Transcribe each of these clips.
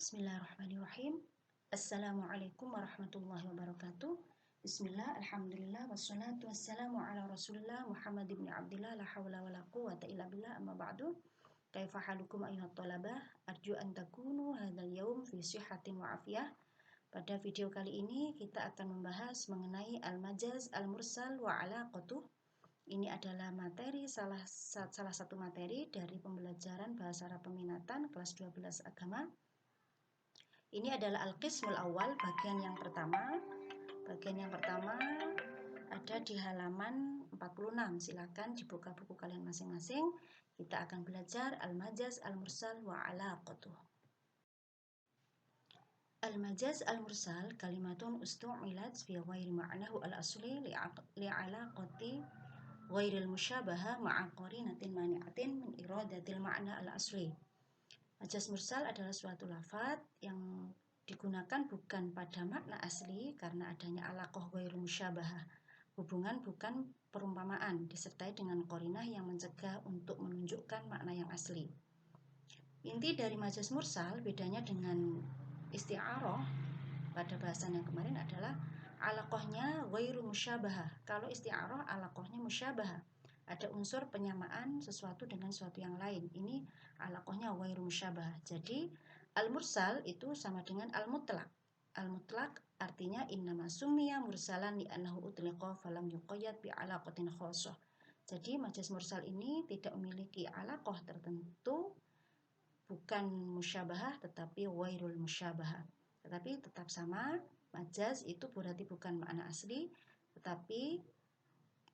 Bismillahirrahmanirrahim. Assalamualaikum warahmatullahi wabarakatuh. Bismillah, alhamdulillah, wassalatu wassalamu ala rasulillah Muhammad ibn Abdillah, la hawla wa la quwwata illa billah, amma ba'du. Kaifa halukum ayyuhat talabah? Arju an takunu hadzal yaum fi sihhatin wa afiyah. Pada video kali ini kita akan membahas mengenai al-majaz al-mursal wa alaqatuh. Ini adalah materi salah satu materi dari pembelajaran bahasa Arab peminatan kelas 12 agama. Ini adalah al-qismul awal, bagian yang pertama. Bagian yang pertama ada di halaman 46. Silakan dibuka buku kalian masing-masing. Kita akan belajar al-majaz al-mursal wa alaqatuh. Al-majaz al-mursal kalimatun ustu'ilat fi ghairi ma'nahu al-asli li'alaqati ghairil musyabaha ma'a qarinatin mani'atin min iradatil ma'na al-asli. Majaz mursal adalah suatu lafadz yang digunakan bukan pada makna asli karena adanya alaqah ghairu musyabahah, hubungan bukan perumpamaan, disertai dengan qarinah yang mencegah untuk menunjukkan makna yang asli. Inti dari majaz mursal bedanya dengan isti'arah pada bahasan yang kemarin adalah alaqahnya ghairu musyabahah. Kalau isti'arah alaqahnya musyabahah, ada unsur penyamaan sesuatu dengan sesuatu yang lain. Ini alaqahnya ghairu musyabah. Jadi al-mursal itu sama dengan al-mutlaq. Al-mutlaq artinya innama summiya mursalan li'annahu utliqa falam yuqayyad bi alaqatin khassah. Jadi majaz mursal ini tidak memiliki alaqah tertentu, bukan musyabahah tetapi ghairul musyabahah. Tetapi tetap sama, majaz itu berarti bukan makna asli tetapi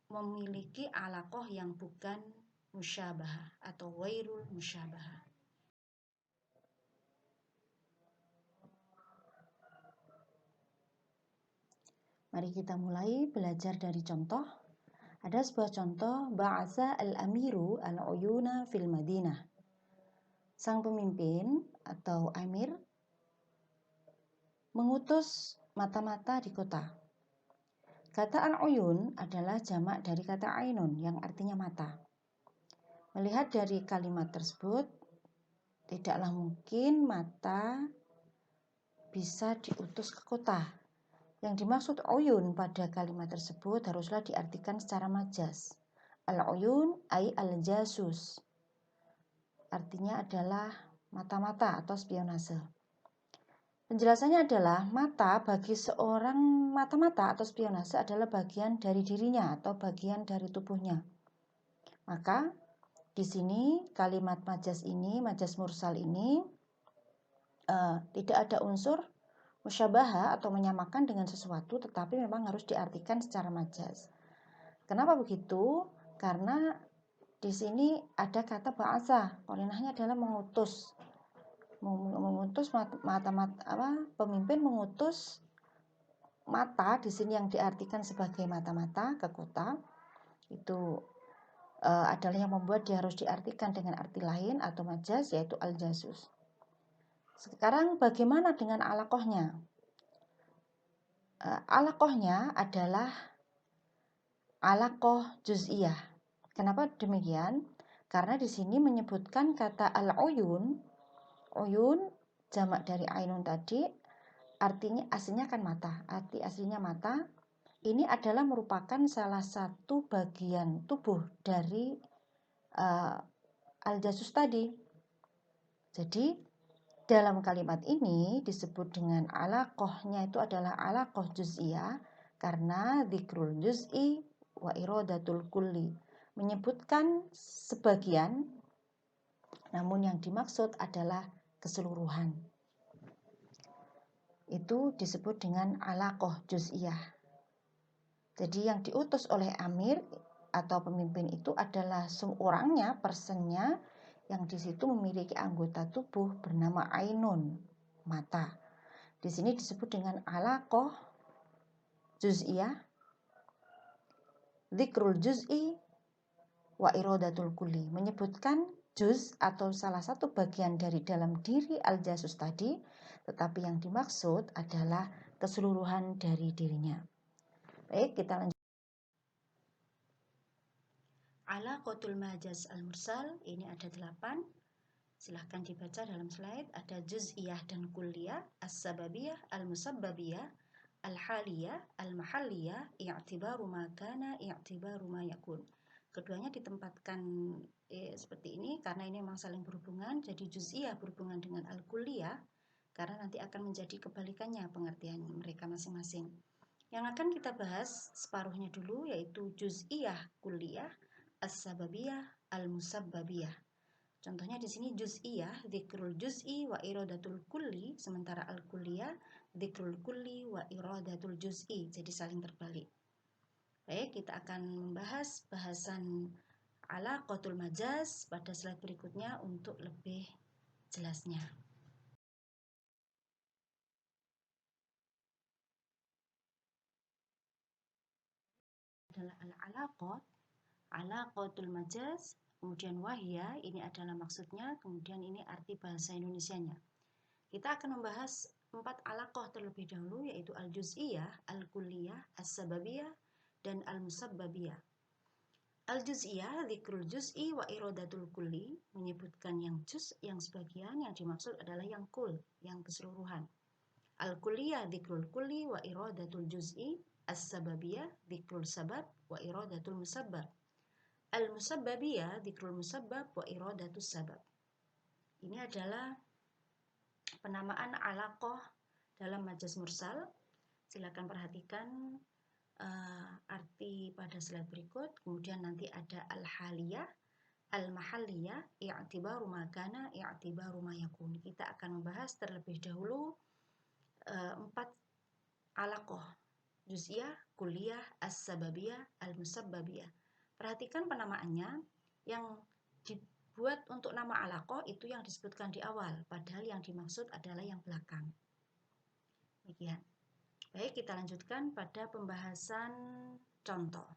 memiliki alaqah yang bukan musyabahah atau ghairul musyabahah. Mari kita mulai belajar dari contoh. Ada sebuah contoh, ba'atsa al-amiru al-uyuna fil madinah. Sang pemimpin atau amir mengutus mata-mata di kota. Kata al-uyun adalah jamak dari kata ainun yang artinya mata. Melihat dari kalimat tersebut, tidaklah mungkin mata bisa diutus ke kota. Yang dimaksud uyun pada kalimat tersebut haruslah diartikan secara majaz. Al-uyun ay al-jasus. Artinya adalah mata-mata atau spionase. Penjelasannya adalah mata bagi seorang mata-mata atau spionase adalah bagian dari dirinya atau bagian dari tubuhnya. Maka di sini kalimat majaz ini, majaz mursal ini tidak ada unsur musyabahah atau menyamakan dengan sesuatu, tetapi memang harus diartikan secara majaz. Kenapa begitu? Karena di sini ada kata ba'atsa, qarinahnya adalah mengutus. Pemimpin mengutus mata di sini yang diartikan sebagai mata-mata ke kota. Itu adalah yang membuat dia harus diartikan dengan arti lain atau majaz, yaitu al-jasus. Sekarang bagaimana dengan alaqahnya? Alaqahnya adalah alaqah juz'iyah. Kenapa demikian? Karena di sini menyebutkan kata al-uyun. Uyun jamak dari ainun tadi, artinya aslinya kan mata. Arti aslinya mata. Ini adalah merupakan salah satu bagian tubuh dari al-jasus tadi. Jadi dalam kalimat ini disebut dengan alaqahnya itu adalah alaqah juz'iyah karena dzikrul juz'i wa iradatul kulli, menyebutkan sebagian namun yang dimaksud adalah keseluruhan. Itu disebut dengan alaqah juz'iyah. Jadi yang diutus oleh amir atau pemimpin itu adalah orangnya, personnya, yang di situ memiliki anggota tubuh bernama ainun, mata. Di sini disebut dengan alaqah juz'iyah, dzikrul juz'i wa iradatul kulli, menyebutkan juz atau salah satu bagian dari dalam diri al-jasus tadi, tetapi yang dimaksud adalah keseluruhan dari dirinya. Baik, kita lanjut. Alaqatul majaz al-mursal ini ada 8. Silahkan dibaca dalam slide, ada juz'iyah dan kulliyah, as-sababiyah, al-musabbabiyah, al-haliyah, al-mahalliyah, i'tibaru ma kana, i'tibaru ma yakun. Keduanya ditempatkan seperti ini karena ini memang saling berhubungan. Jadi juz'iyah berhubungan dengan al-kulliyah karena nanti akan menjadi kebalikannya pengertian mereka masing-masing. Yang akan kita bahas separuhnya dulu yaitu juz'iyah kulliyah, as-sababiyah, al-musabbabiyah. Contohnya di sini juz'iyah, dzikrul juz'i wa iradatul kulli, sementara al-kulliyah, dzikrul kulli wa iradatul juz'i. Jadi saling terbalik. Baik, kita akan membahas bahasan alaqatul majaz pada slide berikutnya untuk lebih jelasnya. Adalah al-alaqat, alaqatul majaz, kemudian wahya, ini adalah maksudnya, kemudian ini arti bahasa Indonesianya. Kita akan membahas 4 alaqah terlebih dahulu, yaitu al-juz'iyah, al-kulliyah, as-sababiyah, dan al-musabbabiyah. Al-juz'iyah, dzikrul juz'i wa iradatul kulli, menyebutkan yang juz, yang sebagian, yang dimaksud adalah yang kul, yang keseluruhan. Al-kulliyah, dzikrul kulli wa iradatul juz'i, as-sababiyah, dzikrul sabab wa iradatul musabbab. Al-musabbabiyah, dzikrul musabbab wa iradatus sabab. Ini adalah penamaan alaqah dalam majaz mursal. Silakan perhatikan arti pada slide berikut. Kemudian nanti ada al-haliyah, al-mahalliyah, i'tibaru ma kana, i'tibaru ma yakun. Kita akan membahas terlebih dahulu 4 alaqah, juz'iyah, kulliyah, as-sababiyah, al-musabbabiyah. Perhatikan penamaannya, yang dibuat untuk nama alaqah itu yang disebutkan di awal, padahal yang dimaksud adalah yang belakang. Demikian. Baik, kita lanjutkan pada pembahasan contoh.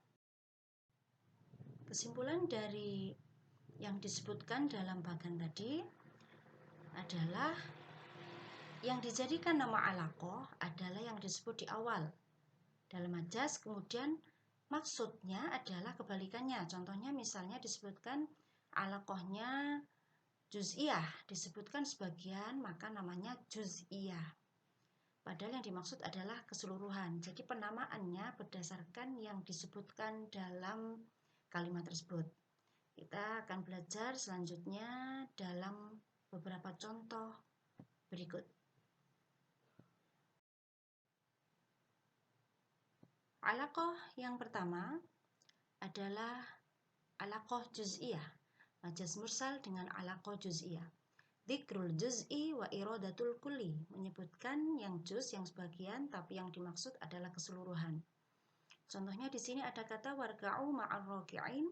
Kesimpulan dari yang disebutkan dalam bagan tadi adalah yang dijadikan nama alaqah adalah yang disebut di awal dalam majaz, kemudian maksudnya adalah kebalikannya. Contohnya misalnya disebutkan alaqahnya juz'iyah, disebutkan sebagian, maka namanya juz'iyah. Padahal yang dimaksud adalah keseluruhan. Jadi penamaannya berdasarkan yang disebutkan dalam kalimat tersebut. Kita akan belajar selanjutnya dalam beberapa contoh berikut. Alaqah yang pertama adalah alaqah juz'iyah, majaz mursal dengan alaqah juz'iyah. Dzikrul juz'i wa iradatul kulli, menyebutkan yang juz, yang sebagian, tapi yang dimaksud adalah keseluruhan. Contohnya di sini ada kata warka'u ma'ar raki'in.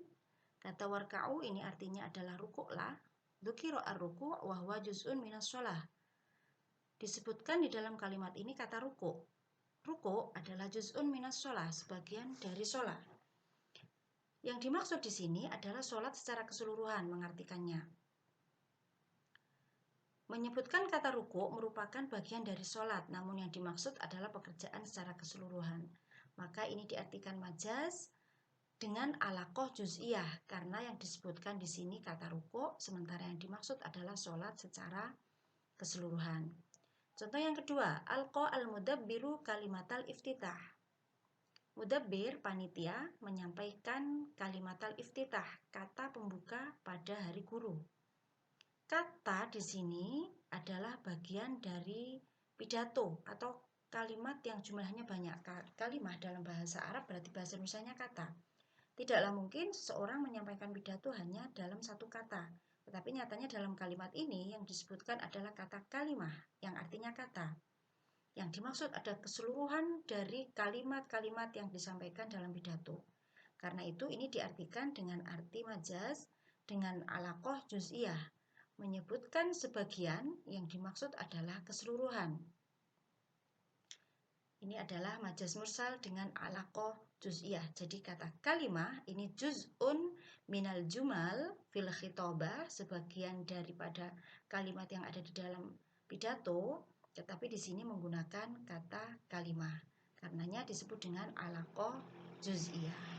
Kata warka'u ini artinya adalah rukuklah. Dzukira ar-ruku' wa huwa juz'un minas shalah. Disebutkan di dalam kalimat ini kata ruku'. Ruku' adalah juz'un minas shalah, sebagian dari shalah. Yang dimaksud di sini adalah sholat secara keseluruhan, mengartikannya. Menyebutkan kata ruku' merupakan bagian dari sholat, namun yang dimaksud adalah pekerjaan secara keseluruhan. Maka ini diartikan majaz dengan alaqah juz'iyah, karena yang disebutkan di sini kata ruku', sementara yang dimaksud adalah sholat secara keseluruhan. Contoh yang kedua, alqa al-mudabbiru kalimatal iftitah. Mudabbir, panitia, menyampaikan kalimatal iftitah, kata pembuka pada hari guru. Kata di sini adalah bagian dari pidato atau kalimat yang jumlahnya banyak. Kalimat dalam bahasa Arab berarti bahasa Indonesianya kata. Tidaklah mungkin seseorang menyampaikan pidato hanya dalam satu kata. Tetapi nyatanya dalam kalimat ini yang disebutkan adalah kata kalimah, yang artinya kata. Yang dimaksud ada keseluruhan dari kalimat-kalimat yang disampaikan dalam pidato. Karena itu ini diartikan dengan arti majaz dengan alaqah juz'iyah, menyebutkan sebagian, yang dimaksud adalah keseluruhan. Ini adalah majaz mursal dengan alaqah juz'iyah. Jadi kata kalimah ini juz'un minal jumal fil khitabah, sebagian daripada kalimat yang ada di dalam pidato, tetapi di sini menggunakan kata kalimah. Karenanya disebut dengan alaqah juz'iyah.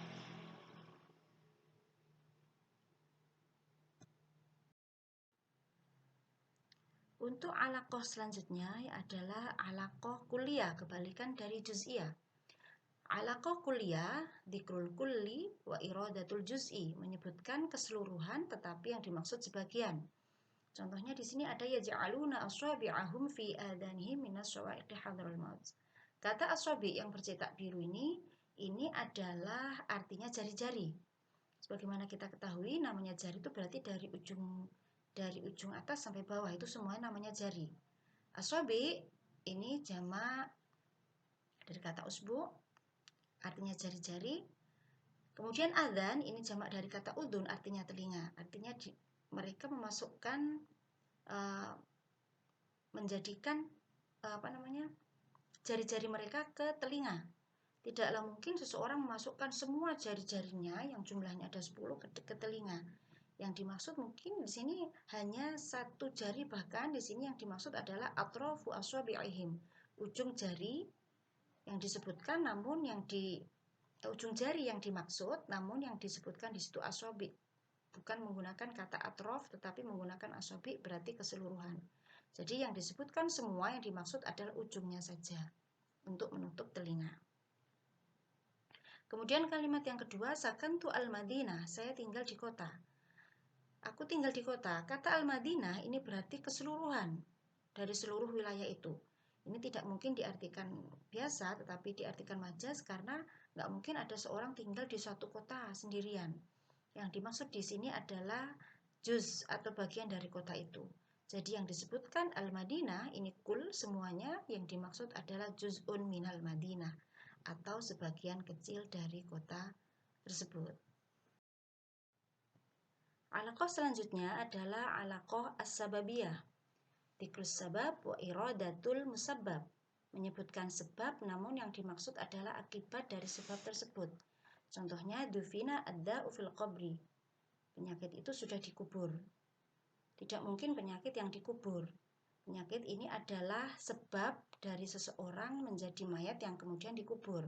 Untuk alaqah selanjutnya adalah alaqah kuliah, kebalikan dari juz'iyah. Alaqah kuliah, dzikrul kulli wa iradatul juz'i, menyebutkan keseluruhan tetapi yang dimaksud sebagian. Contohnya di sini ada yaj'aluna asabi'ahum fi adanihim minas sawa'iqi hadral maut. Kata asabi yang bercetak biru ini adalah artinya jari-jari. Sebagaimana kita ketahui, namanya jari itu berarti dari ujung atas sampai bawah itu semuanya namanya jari. Asabi ini jamak dari kata usbu, artinya jari-jari. Kemudian adzan ini jamak dari kata udhun, artinya telinga. Artinya mereka memasukkan menjadikan jari-jari mereka ke telinga. Tidaklah mungkin seseorang memasukkan semua jari-jarinya yang jumlahnya ada 10 ke telinga. Yang dimaksud mungkin di sini hanya satu jari, bahkan di sini yang dimaksud adalah atrafu asabi'ihim, ujung jari yang disebutkan, namun ujung jari yang dimaksud, namun yang disebutkan di situ asabi, bukan menggunakan kata atrof tetapi menggunakan asabi, berarti keseluruhan. Jadi yang disebutkan semua, yang dimaksud adalah ujungnya saja untuk menutup telinga. Kemudian kalimat yang kedua, sakantu al-Madinah, saya tinggal di kota. Aku tinggal di kota. Kata al-Madinah ini berarti keseluruhan dari seluruh wilayah itu. Ini tidak mungkin diartikan biasa, tetapi diartikan majaz karena nggak mungkin ada seorang tinggal di suatu kota sendirian. Yang dimaksud di sini adalah juz atau bagian dari kota itu. Jadi yang disebutkan al-Madinah ini kul semuanya, yang dimaksud adalah juz'un minal Madinah atau sebagian kecil dari kota tersebut. Alaqah selanjutnya adalah alaqah as-sababiyah. Dzikrus sabab wa iradatul musabbab, menyebutkan sebab namun yang dimaksud adalah akibat dari sebab tersebut. Contohnya dufina ad-da'u fil qabri, penyakit itu sudah dikubur. Tidak mungkin penyakit yang dikubur. Penyakit ini adalah sebab dari seseorang menjadi mayat yang kemudian dikubur.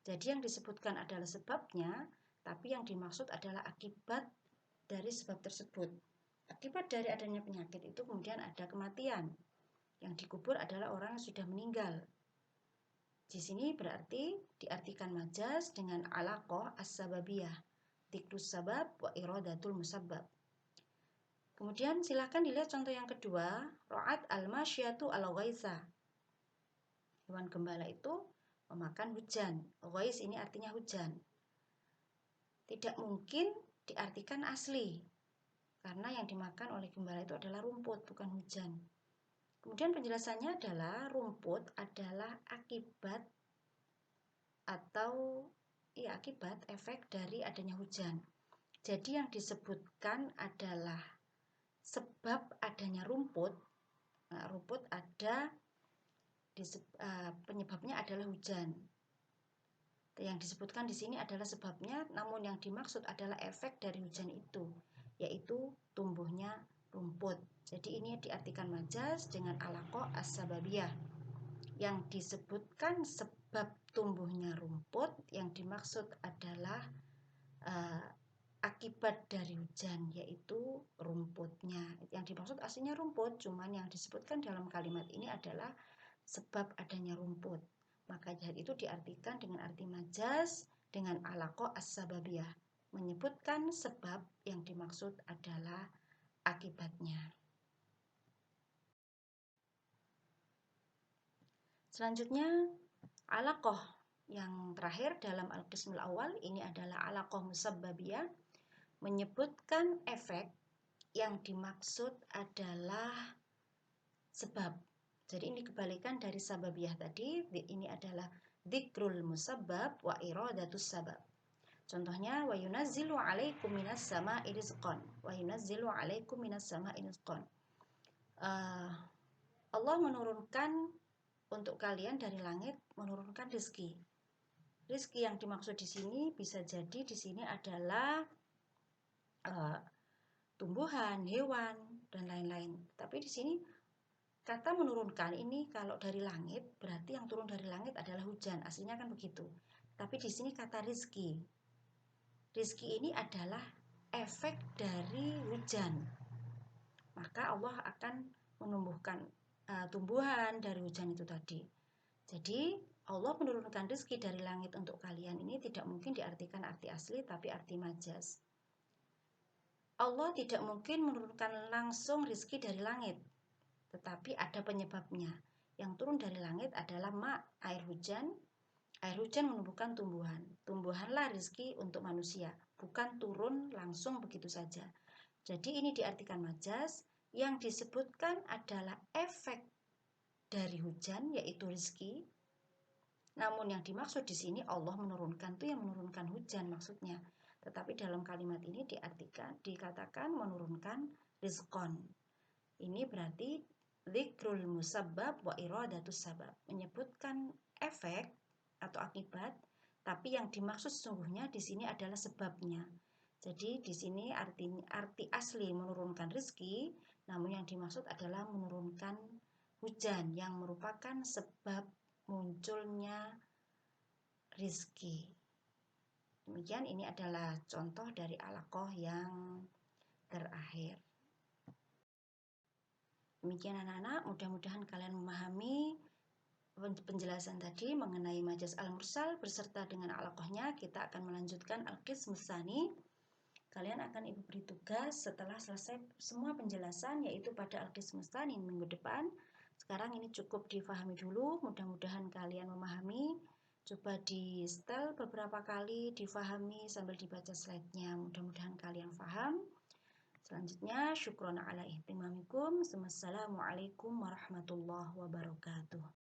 Jadi yang disebutkan adalah sebabnya, tapi yang dimaksud adalah akibat dari sebab tersebut. Akibat dari adanya penyakit itu kemudian ada kematian. Yang dikubur adalah orang yang sudah meninggal. Di sini berarti diartikan majaz dengan alaqah as-sababiyah, dzikrus sabab wa iradatul musabbab. Kemudian silahkan dilihat contoh yang kedua, ra'at al-masyatu al-ghaitha. Hewan gembala itu memakan hujan. Ghais ini artinya hujan. Tidak mungkin diartikan asli, karena yang dimakan oleh gembala itu adalah rumput, bukan hujan. Kemudian penjelasannya adalah rumput adalah akibat atau akibat efek dari adanya hujan. Jadi yang disebutkan adalah sebab adanya rumput. Nah, rumput ada penyebabnya adalah hujan. Yang disebutkan di sini adalah sebabnya, namun yang dimaksud adalah efek dari hujan itu, yaitu tumbuhnya rumput. Jadi ini diartikan majaz dengan alaqah as-sababiyah. Yang disebutkan sebab tumbuhnya rumput, yang dimaksud adalah akibat dari hujan, yaitu rumputnya. Yang dimaksud aslinya rumput, cuman yang disebutkan dalam kalimat ini adalah sebab adanya rumput. Maka dari itu diartikan dengan arti majaz dengan alaqah as-sababiyah, menyebutkan sebab, yang dimaksud adalah akibatnya. Selanjutnya alaqah yang terakhir dalam al-qismul awal ini adalah alaqah musabbabiyah, menyebutkan efek, yang dimaksud adalah sebab. Jadi ini kebalikan dari sababiyah tadi. Ini adalah dzikrul musabbab wa iradatus sabab. Contohnya wa yunazzilu 'alaikum minas sama'i rizqan. Wa yunazzilu 'alaikum minas sama'i rizqan. Allah menurunkan untuk kalian dari langit, menurunkan rezeki. Rezeki yang dimaksud di sini bisa jadi di sini adalah tumbuhan, hewan, dan lain-lain. Tapi di sini kata menurunkan ini kalau dari langit berarti yang turun dari langit adalah hujan, aslinya kan begitu. Tapi di sini kata rizki. Rizki ini adalah efek dari hujan. Maka Allah akan menumbuhkan tumbuhan dari hujan itu tadi. Jadi Allah menurunkan rezeki dari langit untuk kalian ini tidak mungkin diartikan arti asli tapi arti majas. Allah tidak mungkin menurunkan langsung rezeki dari langit, tetapi ada penyebabnya. Yang turun dari langit adalah air hujan. Air hujan menumbuhkan tumbuhan. Tumbuhanlah rezeki untuk manusia, bukan turun langsung begitu saja. Jadi ini diartikan majas. Yang disebutkan adalah efek dari hujan, yaitu rezeki. Namun yang dimaksud di sini Allah menurunkan, itu yang menurunkan hujan maksudnya. Tetapi dalam kalimat ini dikatakan menurunkan rizqon. Ini berarti dzikrul musabbab wa iradatus sabab, menyebutkan efek atau akibat, tapi yang dimaksud sesungguhnya di sini adalah sebabnya. Jadi di sini arti asli menurunkan rezeki, namun yang dimaksud adalah menurunkan hujan yang merupakan sebab munculnya rezeki. Demikian, ini adalah contoh dari alaqah yang terakhir. Demikian anak-anak, mudah-mudahan kalian memahami penjelasan tadi mengenai majas al-mursal beserta dengan alaqahnya. Kita akan melanjutkan al-qismus tsani. Kalian akan ibu beri tugas setelah selesai semua penjelasan, yaitu pada al-qismus tsani minggu depan. Sekarang ini cukup difahami dulu, mudah-mudahan kalian memahami. Coba di setel beberapa kali, difahami sambil dibaca slide-nya. Mudah-mudahan kalian paham. Selanjutnya, syukron ala ihtimamikum. Wassalamualaikum warahmatullahi wabarakatuh.